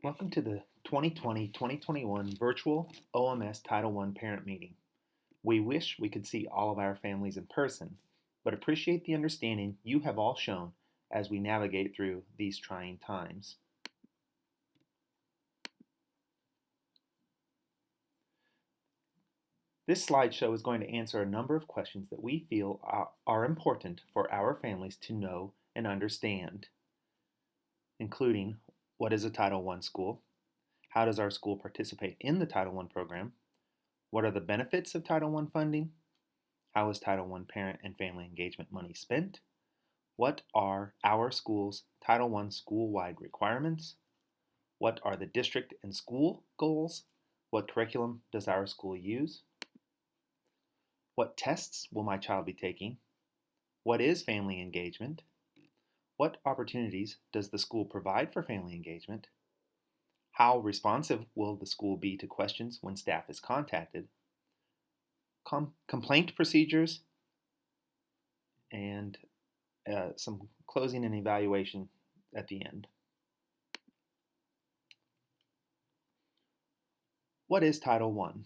Welcome to the 2020-2021 virtual OMS Title I parent meeting. We wish we could see all of our families in person, but appreciate the understanding you have all shown as we navigate through these trying times. This slideshow is going to answer a number of questions that we feel are important for our families to know and understand, including what is a Title I school? How does our school participate in the Title I program? What are the benefits of Title I funding? How is Title I parent and family engagement money spent? What are our school's Title I school-wide requirements? What are the district and school goals? What curriculum does our school use? What tests will my child be taking? What is family engagement? What opportunities does the school provide for family engagement? How responsive will the school be to questions when staff is contacted? Complaint procedures, and some closing and evaluation at the end. What is Title I?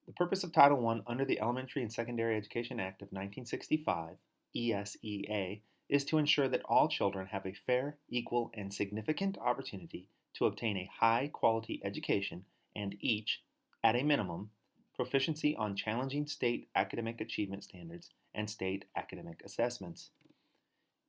The purpose of Title I under the Elementary and Secondary Education Act of 1965, ESEA, is to ensure that all children have a fair, equal, and significant opportunity to obtain a high-quality education and each, at a minimum, proficiency on challenging state academic achievement standards and state academic assessments.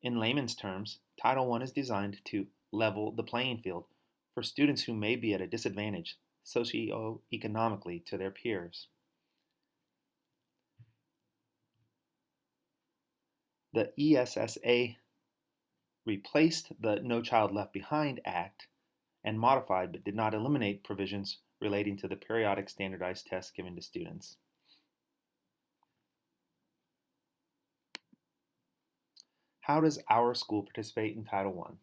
In layman's terms, Title I is designed to level the playing field for students who may be at a disadvantage socioeconomically to their peers. The ESSA replaced the No Child Left Behind Act and modified but did not eliminate provisions relating to the periodic standardized tests given to students. How does our school participate in Title I?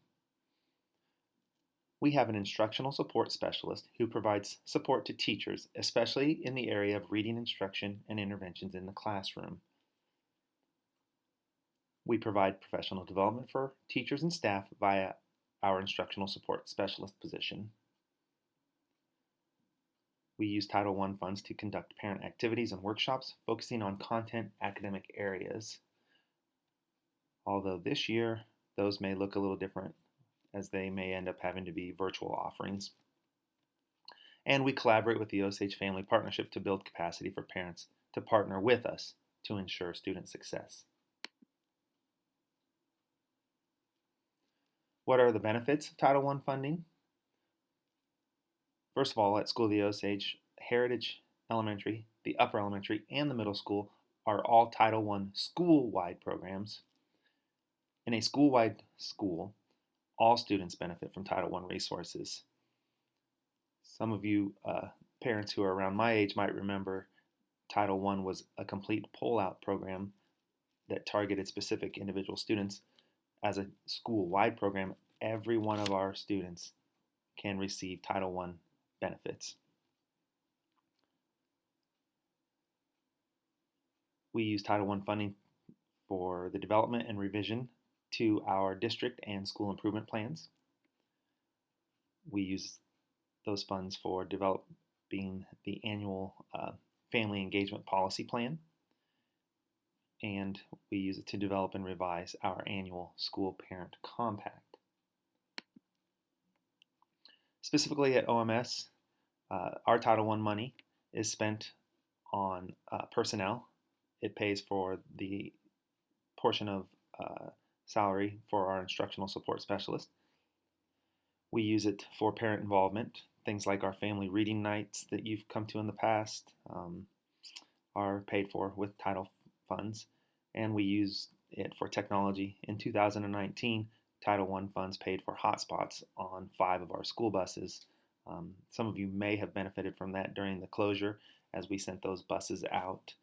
We have an instructional support specialist who provides support to teachers, especially in the area of reading instruction and interventions in the classroom. We provide professional development for teachers and staff via our instructional support specialist position. We use Title I funds to conduct parent activities and workshops focusing on content academic areas. Although this year, those may look a little different as they may end up having to be virtual offerings. And we collaborate with the OMS Family Partnership to build capacity for parents to partner with us to ensure student success. What are the benefits of Title I funding? First of all, at School of the Osage, Heritage Elementary, the upper elementary, and the middle school are all Title I school-wide programs. In a school-wide school, all students benefit from Title I resources. Some of you parents who are around my age might remember Title I was a complete pull-out program that targeted specific individual students. As a school-wide program, every one of our students can receive Title I benefits. We use Title I funding for the development and revision to our district and school improvement plans. We use those funds for developing the annual family engagement policy plan, and we use it to develop and revise our annual school parent compact. Specifically at OMS, our Title I money is spent on personnel. It pays for the portion of salary for our instructional support specialist. We use it for parent involvement. Things like our family reading nights that you've come to in the past are paid for with Title funds. And we use it for technology. In 2019, Title I funds paid for hotspots on 5 of our school buses. Some of you may have benefited from that during the closure as we sent those buses out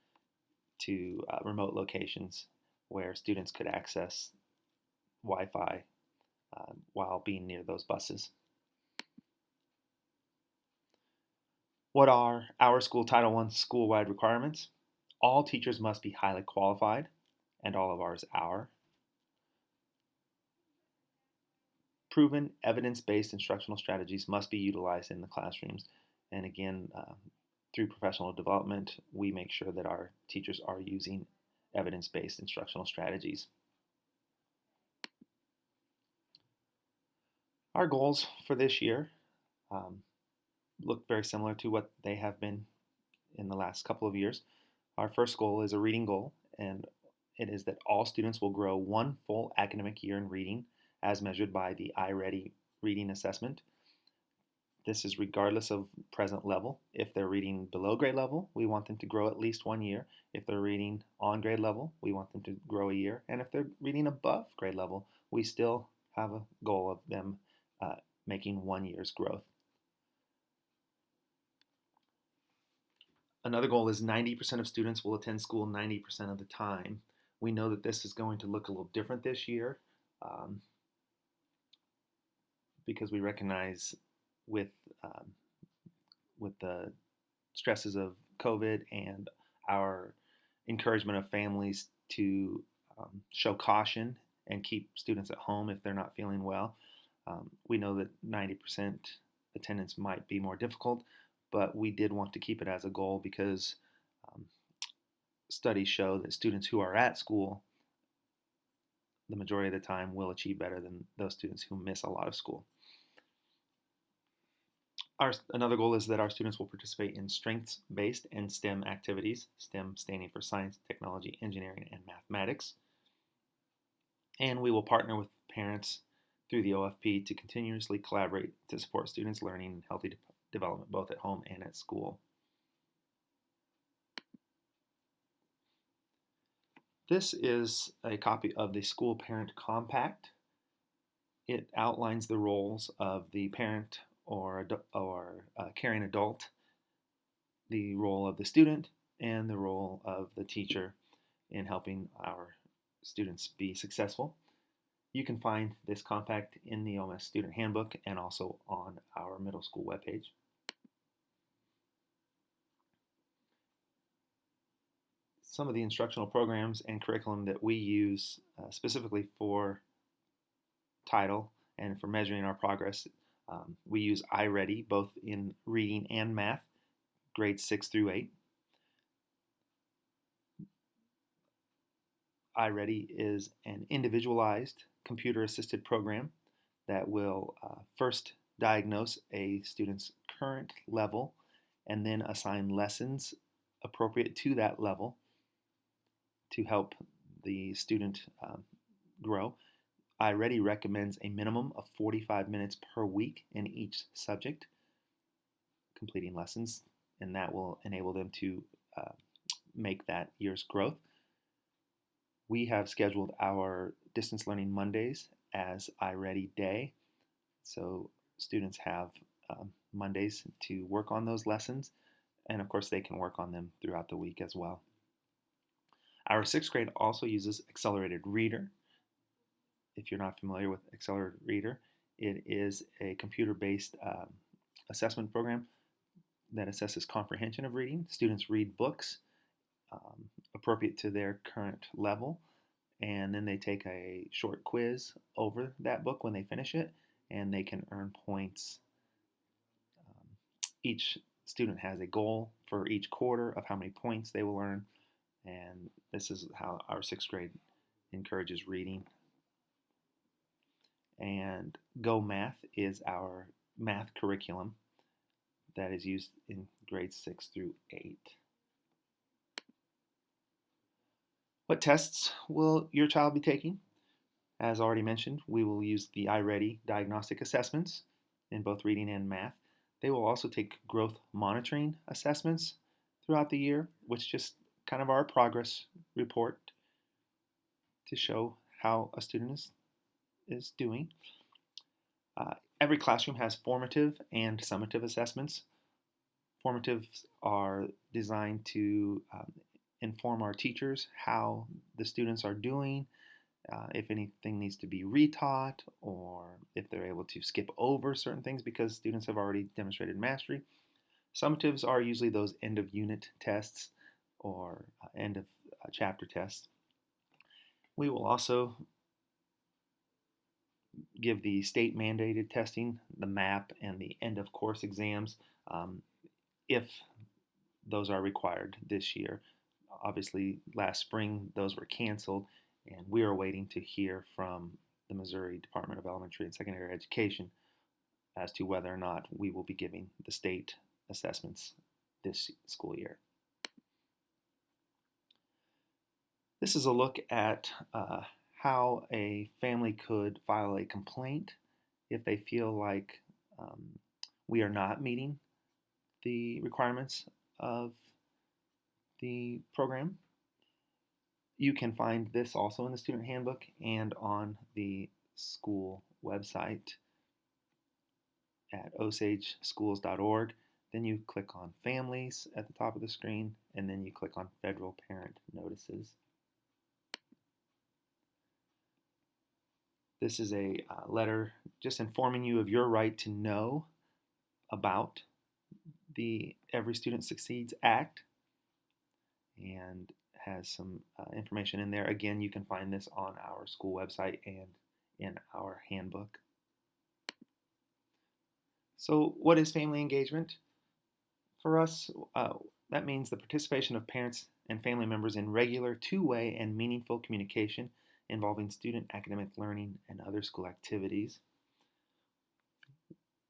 to remote locations where students could access Wi-Fi while being near those buses. What are our school Title I school-wide requirements? All teachers must be highly qualified, and all of ours are. Proven evidence-based instructional strategies must be utilized in the classrooms. And again, through professional development, we make sure that our teachers are using evidence-based instructional strategies. Our goals for this year um, look very similar to what they have been in the last couple of years. Our first goal is a reading goal, and it is that all students will grow one full academic year in reading as measured by the iReady reading assessment. This is regardless of present level. If they're reading below grade level, we want them to grow at least 1 year. If they're reading on grade level, we want them to grow a year. And if they're reading above grade level, we still have a goal of them making 1 year's growth. Another goal is 90% of students will attend school 90% of the time. We know that this is going to look a little different this year because we recognize with the stresses of COVID and our encouragement of families to show caution and keep students at home if they're not feeling well. We know that 90% attendance might be more difficult, but we did want to keep it as a goal because studies show that students who are at school the majority of the time will achieve better than those students who miss a lot of school. Another goal is that our students will participate in strengths-based and STEM activities, STEM standing for science, technology, engineering, and mathematics. And we will partner with parents through the OFP to continuously collaborate to support students' learning and healthy development both at home and at school. This is a copy of the School Parent Compact. It outlines the roles of the parent or caring adult, the role of the student, and the role of the teacher in helping our students be successful. You can find this compact in the OMS Student Handbook and also on our middle school webpage. Some of the instructional programs and curriculum that we use specifically for title and for measuring our progress. We use iReady both in reading and math, grades 6 through 8. iReady is an individualized computer-assisted program that will first diagnose a student's current level and then assign lessons appropriate to that level to help the student grow. iReady recommends a minimum of 45 minutes per week in each subject, completing lessons, and that will enable them to make that year's growth. We have scheduled our distance learning Mondays as iReady Day, so students have Mondays to work on those lessons, and of course they can work on them throughout the week as well. Our 6th grade also uses Accelerated Reader. If you're not familiar with Accelerated Reader, it is a computer-based assessment program that assesses comprehension of reading. Students read books appropriate to their current level, and then they take a short quiz over that book when they finish it, and they can earn points. Each student has a goal for each quarter of how many points they will earn, and this is how our 6th grade encourages reading. And Go Math is our math curriculum that is used in grades 6 through 8. What tests will your child be taking? As already mentioned, we will use the iReady diagnostic assessments in both reading and math. They will also take growth monitoring assessments throughout the year, which just kind of our progress report to show how a student is doing. Every classroom has formative and summative assessments. Formatives are designed to inform our teachers how the students are doing, if anything needs to be retaught, or if they're able to skip over certain things because students have already demonstrated mastery. Summatives are usually those end of unit tests or end of chapter tests. We will also give the state mandated testing, the MAP, and the end of course exams if those are required this year. Obviously, last spring those were canceled, and we are waiting to hear from the Missouri Department of Elementary and Secondary Education as to whether or not we will be giving the state assessments this school year. This is a look at how a family could file a complaint if they feel like we are not meeting the requirements of the program. You can find this also in the student handbook and on the school website at osageschools.org. Then you click on families at the top of the screen, and then you click on federal parent notices. This is a letter just informing you of your right to know about the Every Student Succeeds Act, and has some information in there. Again, you can find this on our school website and in our handbook. So what is family engagement? For us, that means the participation of parents and family members in regular two-way and meaningful communication involving student academic learning and other school activities.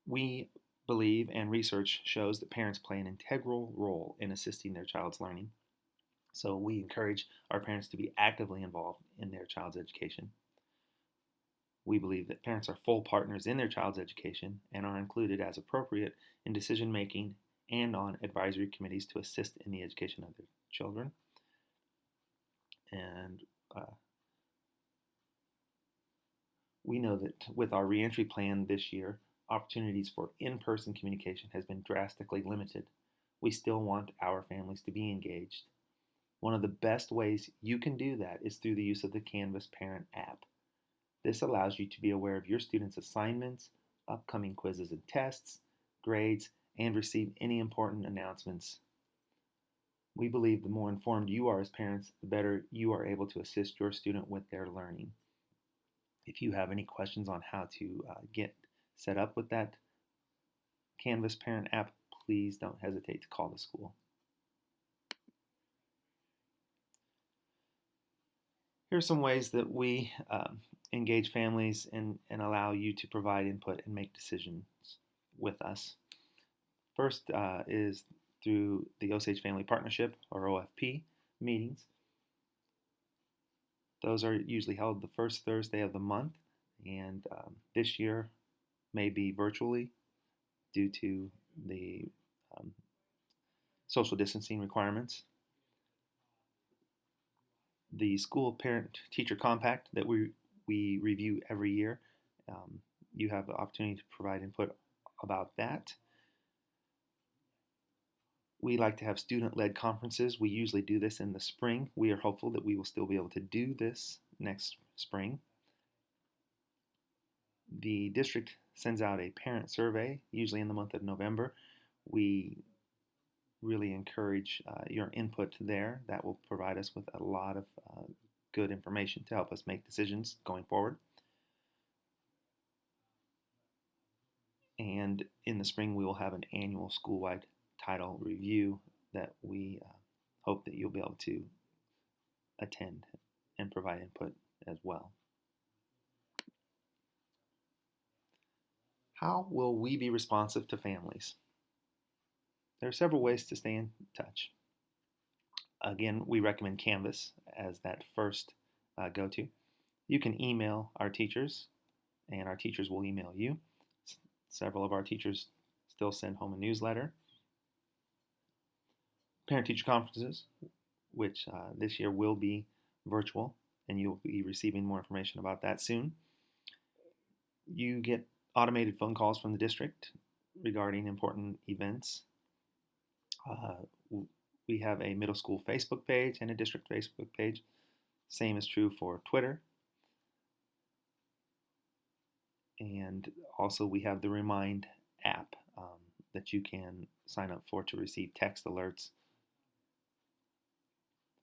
We believe, and research shows, that parents play an integral role in assisting their child's learning. So we encourage our parents to be actively involved in their child's education. We believe that parents are full partners in their child's education and are included as appropriate in decision making and on advisory committees to assist in the education of their children. And we know that with our reentry plan this year, opportunities for in-person communication has been drastically limited. We still want our families to be engaged. One of the best ways you can do that is through the use of the Canvas Parent app. This allows you to be aware of your students' assignments, upcoming quizzes and tests, grades, and receive any important announcements. We believe the more informed you are as parents, the better you are able to assist your student with their learning. If you have any questions on how to get set up with that Canvas Parent app, please don't hesitate to call the school. Here are some ways that we engage families and allow you to provide input and make decisions with us. First is through the Osage Family Partnership, or OFP, meetings. Those are usually held the first Thursday of the month, and this year may be virtually due to the social distancing requirements. The school parent-teacher compact that we review every year, you have the opportunity to provide input about that. We like to have student-led conferences. We usually do this in the spring. We are hopeful that we will still be able to do this next spring. The district sends out a parent survey, usually in the month of November. We really encourage your input there. That will provide us with a lot of good information to help us make decisions going forward. And in the spring, we will have an annual school-wide title review that we hope that you'll be able to attend and provide input as well. How will we be responsive to families? There are several ways to stay in touch. Again, we recommend Canvas as that first go-to. You can email our teachers, and our teachers will email you. Several of our teachers still send home a newsletter. Parent-teacher conferences, which this year will be virtual, and you'll be receiving more information about that soon. You get automated phone calls from the district regarding important events. We have a middle school Facebook page and a district Facebook page. Same is true for Twitter. And also we have the Remind app that you can sign up for to receive text alerts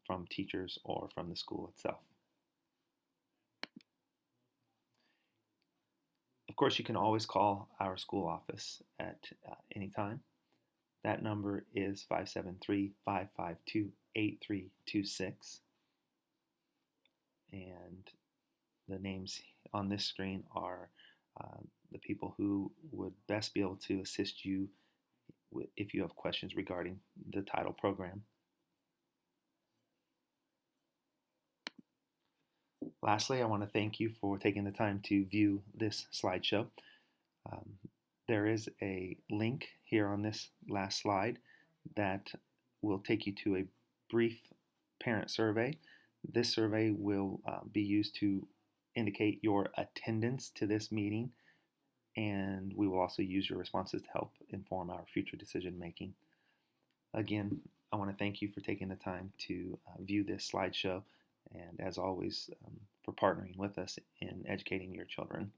from teachers or from the school itself. course, you can always call our school office at any time. That number is 573-552-8326. And the names on this screen are the people who would best be able to assist you if you have questions regarding the title program. Lastly, I want to thank you for taking the time to view this slideshow. Um, there is a link here on this last slide that will take you to a brief parent survey. This survey will be used to indicate your attendance to this meeting, and we will also use your responses to help inform our future decision making. Again, I want to thank you for taking the time to view this slideshow, and as always, for partnering with us in educating your children.